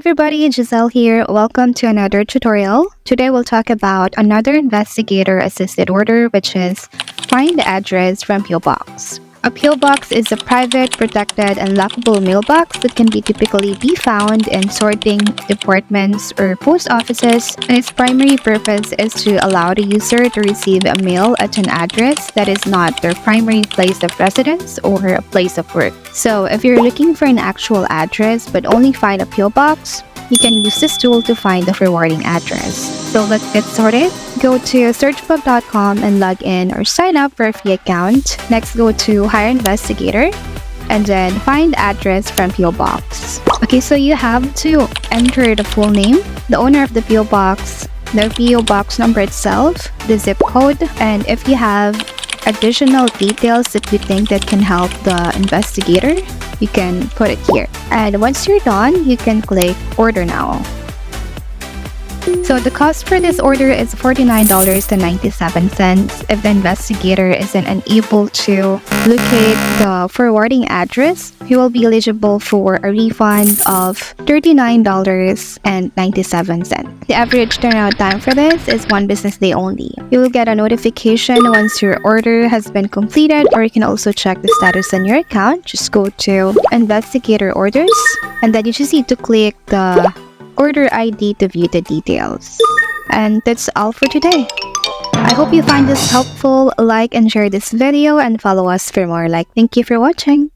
everybody, Giselle here. Welcome to another tutorial. Today we'll talk about another investigator-assisted order, which is find the address from PO Box. A PO Box is a private, protected, and lockable mailbox that can typically be found in sorting departments or post offices, and its primary purpose is to allow the user to receive a mail at an address that is not their primary place of residence or a place of work. So if you're looking for an actual address but only find a PO Box, you can use this tool to find the forwarding address. So let's get started. Go to searchbug.com and log in or sign up for a free account. Next, go to Hire Investigator and then find address from PO Box. Okay, so you have to enter the full name, the owner of the PO Box, the PO Box number itself, the zip code, and if you have additional details that you think that can help the investigator, you can put it here. And once you're done, you can click Order Now. So the cost for this order is $49.97. If the investigator isn't unable to locate the forwarding address, he will be eligible for a refund of $39.97. The average turnaround time for this is 1 business day only. You will get a notification once your order has been completed, or you can also check the status on your account. Just go to Investigator Orders, and then you just need to click the order ID to view the details. And that's all for today. I hope you find this helpful. Like and share this video and follow us for more. Thank you for watching.